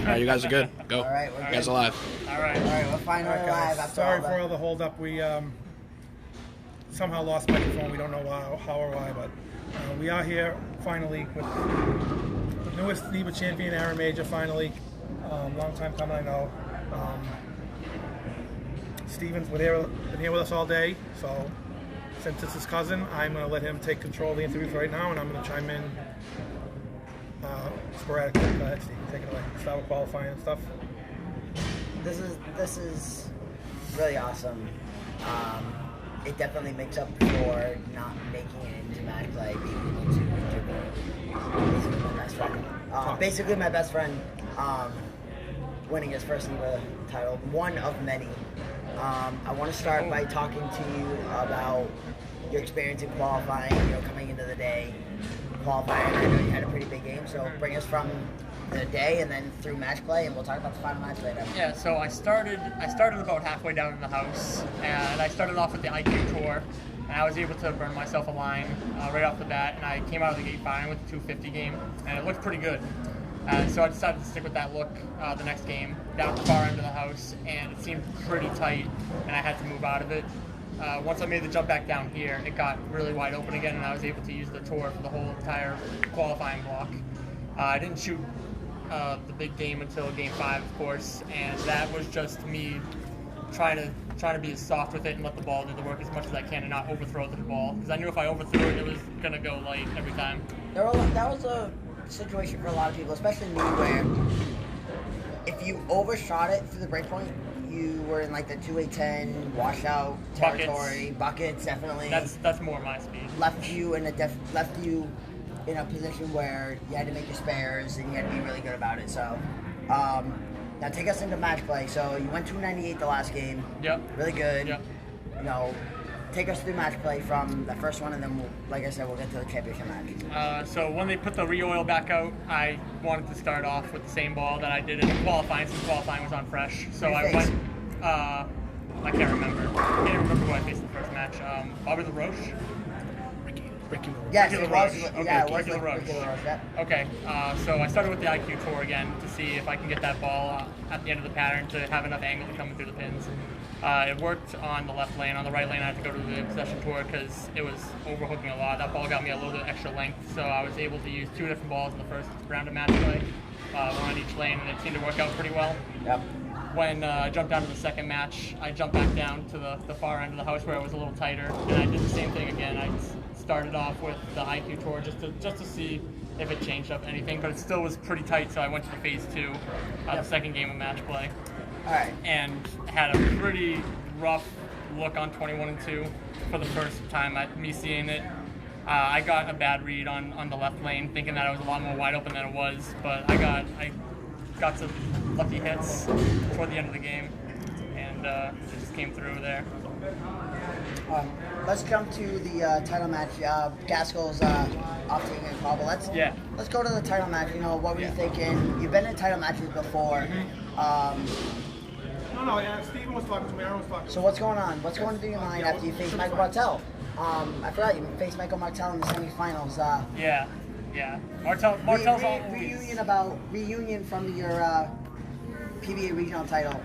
right, you guys are good. Go. All right, you guys are live. All right, we're finally live. After Sorry all for all the hold-up. We somehow lost microphone. We don't know how or why, but we are here finally with the newest NEBA champion, Aaron Major, finally. Long time coming, I know. Steven's been here with us all day, so since it's his cousin, I'm going to let him take control of the interviews right now, and I'm going to chime in sporadically. Go ahead, Steve. Take it away. Start with qualifying and stuff. This is really awesome. It definitely makes up for not making it into match play, being able to basically my best friend. Basically my best friend winning his first NEBA title, one of many. I want to start by talking to you about your experience in qualifying, coming into the day, qualifying. I know you had a pretty big game, so bring us from the day and then through match play, and we'll talk about the final match later. Yeah, so I started about halfway down in the house, and I started off with the IQ tour, and I was able to burn myself a line right off the bat, and I came out of the gate fine with the 250 game, and it looked pretty good. So I decided to stick with that look the next game, down at the far end of the house, and it seemed pretty tight, and I had to move out of it. Once I made the jump back down here, it got really wide open again, and I was able to use the tour for the whole entire qualifying block. I didn't shoot the big game until game 5, of course, and that was just me trying to be as soft with it and let the ball do the work as much as I can and not overthrow the ball, because I knew if I overthrew it, it was going to go light every time. That was a situation for a lot of people, especially me, where if you overshot it through the breakpoint, you were in like the 2-8-10 washout territory. Buckets, definitely. That's more my speed. Left you in a position where you had to make your spares and you had to be really good about it. So now take us into match play. So you went 298 the last game. Yep. Really good. Yep. Take us through match play from the first one, and then like I said, we'll get to the championship match. So when they put the re-oil back out, I wanted to start off with the same ball that I did in qualifying, since qualifying was on fresh. So I went, I can't remember. I can't remember who I faced in the first match. Bobby LaRoche? Ricky LaRoche. Yes, Ricky it LaRoche. was. Okay, Yeah, it was Ricky LaRoche. Ricky LaRoche, yeah. Okay, so I started with the IQ tour again to see if I can get that ball at the end of the pattern to have enough angle to come through the pins. It worked on the left lane. On the right lane, I had to go to the possession tour because it was overhooking a lot. That ball got me a little bit extra length, so I was able to use 2 different balls in the first round of match play, one on each lane, and it seemed to work out pretty well. Yep. When I jumped down to the second match, I jumped back down to the far end of the house where it was a little tighter, and I did the same thing again. I started off with the IQ tour just to see if it changed up anything, but it still was pretty tight, so I went to the phase 2, the second game of match play. All right. And had a pretty rough look on 21 and 2 for the first time me seeing it. I got a bad read on the left lane, thinking that it was a lot more wide open than it was, but I got some lucky hits toward the end of the game, and it just came through there. Let's jump to the title match. Gaskell's off taking a call, but let's go to the title match. What were you thinking? You've been in title matches before. No, Steven was talking to me, Aaron was talking to me. So what's going on? What's going through your mind after you faced Michael Martell? I forgot you faced Michael Martell in the semifinals. Yeah. Martell's reunion from your PBA regional title.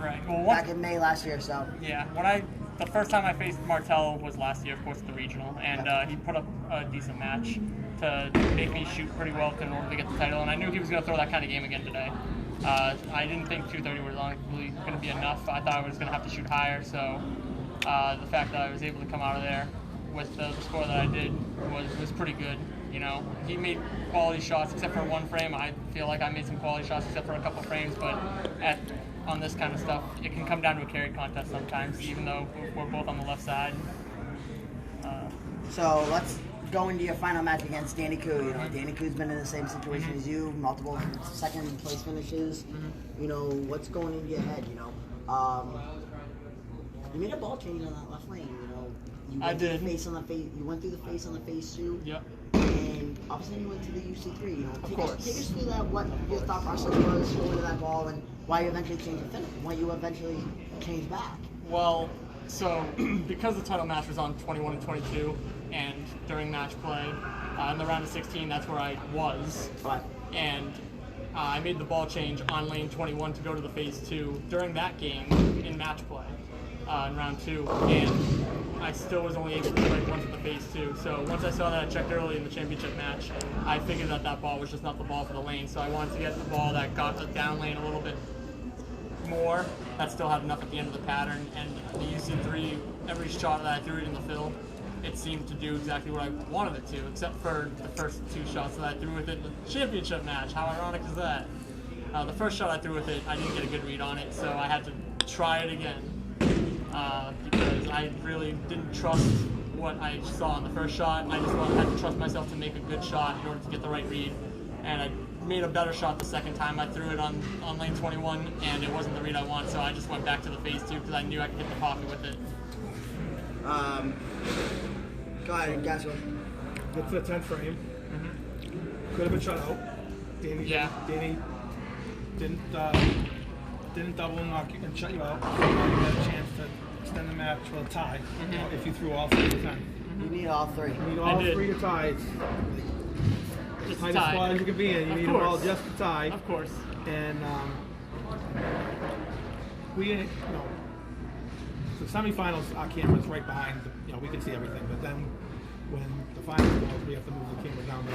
Right. Well, back in May last year. So. Yeah. The first time I faced Martell was last year, of course, at the regional, and he put up a decent match to make me shoot pretty well in order to get the title, and I knew he was going to throw that kind of game again today. I didn't think 230 was really going to be enough. I thought I was going to have to shoot higher, so the fact that I was able to come out of there with the score that I did was pretty good. He made quality shots except for one frame. I feel like I made some quality shots except for a couple frames, but on this kind of stuff, it can come down to a carry contest sometimes, even though we're both on the left side. So let's go into your final match against Danny Koo. Danny Koo's been in the same situation as you, multiple second place finishes. What's going into your head? You made a ball change on that left lane. I did. You went through the face on the phase 2. Yep. And obviously you went to the UC3. Take us through that. What your thought process was going to that ball, and why you eventually changed the finish, why you eventually changed back. Well, so because the title match was on 21 and 22, and during match play in the round of 16, that's where I was. Right. And I made the ball change on lane 21 to go to the phase 2 during that game in match play in round 2, and I still was only able to play once with the phase 2. So once I saw that, I checked early in the championship match, I figured that that ball was just not the ball for the lane, so I wanted to get the ball that got the down lane a little bit more, that still had enough at the end of the pattern, and the UC3, every shot that I threw it in the fill, it seemed to do exactly what I wanted it to, except for the first 2 shots that I threw with it in the championship match. How ironic is that? The first shot I threw with it, I didn't get a good read on it, so I had to try it again, because I really didn't trust what I saw in the first shot. I just had to trust myself to make a good shot in order to get the right read, and I made a better shot the second time I threw it on lane 21, and it wasn't the read I want, so I just went back to the phase 2 because I knew I could hit the pocket with it. Go ahead, guys. Get to the 10th frame. Could have been shut out. Danny didn't double knock you and shut you out. You had a chance to extend the match with a tie if you threw all 3 to 10. You need all 3. You need all 3 to tie. It's Just the a tightest tie. spot as you can be in. You need them all just to tie. Of course. And we, the semifinals, our camera's right behind. We can see everything. But then when the finals go, we have to move the camera down.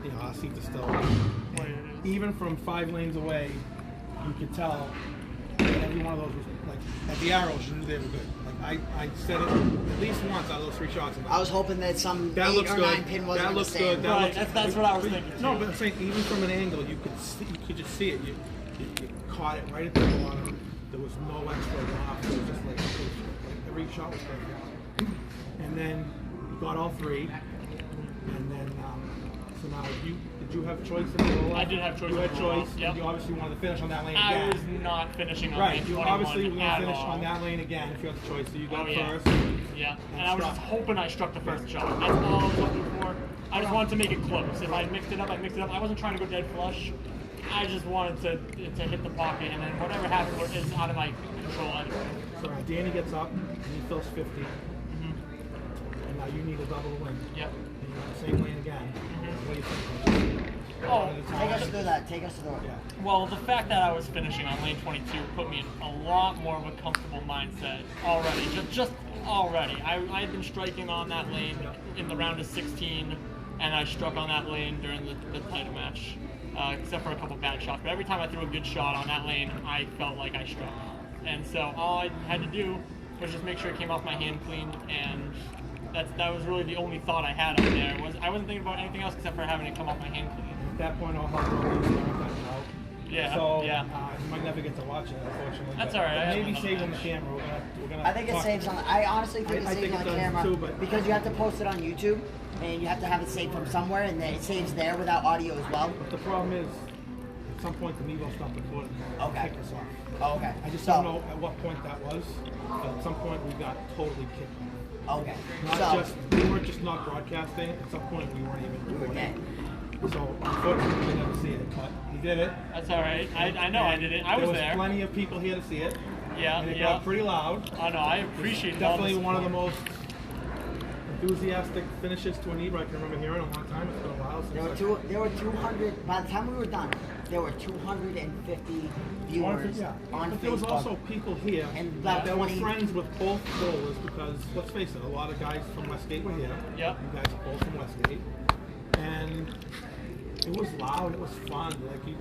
But our seats are still. And even from 5 lanes away, you could tell that every one of those was like at the arrows. You knew they were good. Like I said it at least once out of those 3 shots. I was hoping that some that 8 looks or good. 9 pin wasn't That looks in the good. stand. Right, that's what I was thinking. No, but I'm saying even from an angle, you could just see it. You caught it right at the bottom. There was no extra off. It was just like every shot was perfect. And then you got all 3. And then so now did you have choice in the roll? I did have choice. You had choice. Yep. You obviously wanted to finish on that lane I again. was not finishing on Right. lane You 21 obviously were going to at finish all. on that lane again if you had the choice. So you got yeah. first. Yeah, and I was just hoping I struck the first shot. That's all I was looking for. I just wanted to make it close. If I mixed it up, I mixed it up. I wasn't trying to go dead flush. I just wanted to hit the pocket, and then whatever happened is out of my control anyway. So Danny gets up and he fills 50. And now you need a double win. Yep. And you're on the same lane again. What do you think? Oh, Take us through that. Take us through it. Yeah. well, the fact that I was finishing on lane 22 put me in a lot more of a comfortable mindset already. Just already. I had been striking on that lane in the round of 16, and I struck on that lane during the title match, except for a couple bad shots. But every time I threw a good shot on that lane, I felt like I struck. And so all I had to do was just make sure it came off my hand clean, and that was really the only thought I had up there. I wasn't thinking about anything else except for having it come off my hand clean. At that point, all hell broke loose. Yeah, So yeah. You might never get to watch it, unfortunately. That's but all right. Maybe save on the camera. We're gonna I think it talk- saves on. I honestly think I it saves think on it does camera too, but- because you have to post it on YouTube and you have to have it saved from somewhere, and then it saves there without audio as well. But the problem is, at some point, the NEBA stopped recording. Okay. Kicked us off. Oh, okay. I just So- don't know at what point that was. But at some point, we got totally kicked off. Okay. We weren't just not broadcasting. At some point, we weren't even we were recording. dead. So unfortunately, we never see it. But he did it. That's all right. I know I did it. I was There there. was plenty of people here to see it. Yeah, And it yeah. got pretty loud. I know. I appreciate it. all Definitely the one of the support. most enthusiastic finishes to a NEBA I can remember hearing in a long time. It's been a while since There were 200. By the time we were done, there were 250 viewers yeah. on But there was Facebook. also people here And about that were 20 friends with both bowlers because, let's face it, a lot of guys from Westgate were here. Yep. You guys are both from Westgate. And it was loud, it was fun. You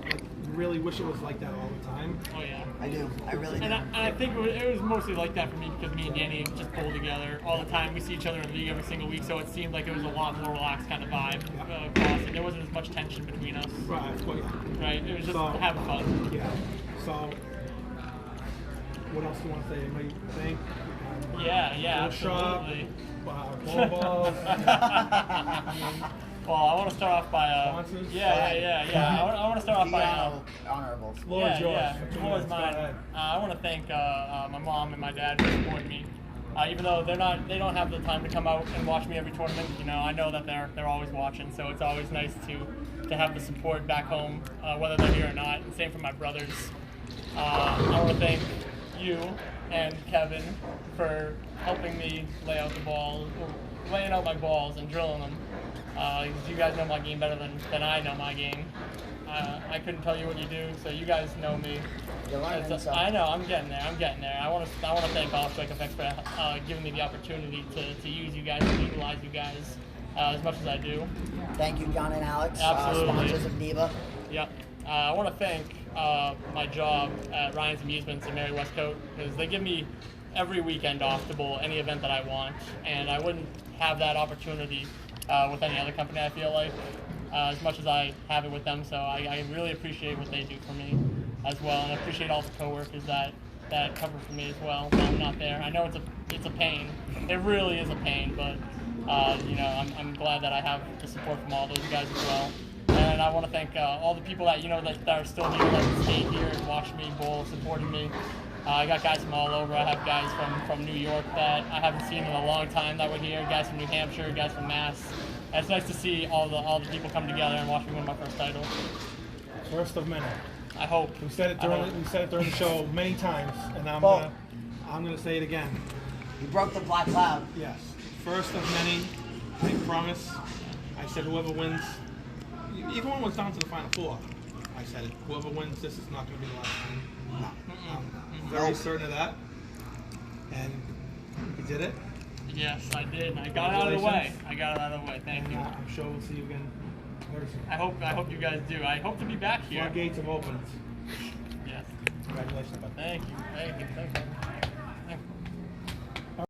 really wish it was like that all the time. Oh yeah. I do. I really do. And I think it was mostly like that for me because me and Danny just pull together all the time. We see each other in the league every single week, so it seemed like it was a lot more relaxed kind of vibe across, and there wasn't as much tension between us. Right, well, yeah. Right? It was just So- having fun. Yeah. So, what else do you want to say? Anybody think? Yeah, Go shop, absolutely. blow balls. Well, I want to start off by Sponsors? yeah. I want to start off by honorables. Floor is yours. Yeah, For 2 floor is minutes. Go mine. ahead. I want to thank my mom and my dad for supporting me. Even though they don't have the time to come out and watch me every tournament. I know that they're always watching, so it's always nice to have the support back home, whether they're here or not. And same for my brothers. I want to thank you and Kevin for helping me lay out the balls, laying out my balls and drilling them. You guys know my game better than I know my game. I couldn't tell you what you do, so you guys know me. You're learning, so. I know, I'm getting there. I want to thank Offstrike Effects for giving me the opportunity to use you guys, to utilize you guys as much as I do. Thank you, John and Alex, Absolutely. sponsors of NEBA. Yep. I want to thank my job at Ryan's Amusements in Mary Westcote, because they give me every weekend off to bowl any event that I want, and I wouldn't have that opportunity with any other company, I feel like, as much as I have it with them. So I really appreciate what they do for me as well, and I appreciate all the coworkers that cover for me as well when I'm not there. I know it's a pain. It really is a pain, but I'm glad that I have the support from all those guys as well. And I want to thank all the people that that are still here, that stayed here and watched me bowl, supported me. I got guys from all over. I have guys from New York that I haven't seen in a long time that were here. Guys from New Hampshire, guys from Mass. And it's nice to see all the people come together and watch me win my first title. First of many. I hope. We said it during the show many times, and I'm gonna say it again. You broke the black cloud. Yes. First of many. I promise. I said whoever wins. Even when it was down to the final four, I said it. Whoever wins, this is not going to be the last time. No. I'm very certain of that. And you did it. Yes, I did. I got it out of the way. Thank you. I'm sure we'll see you again very soon. I hope you guys do. I hope to be back here. Floodgates have opened. Yes. Congratulations, bud. Thank you.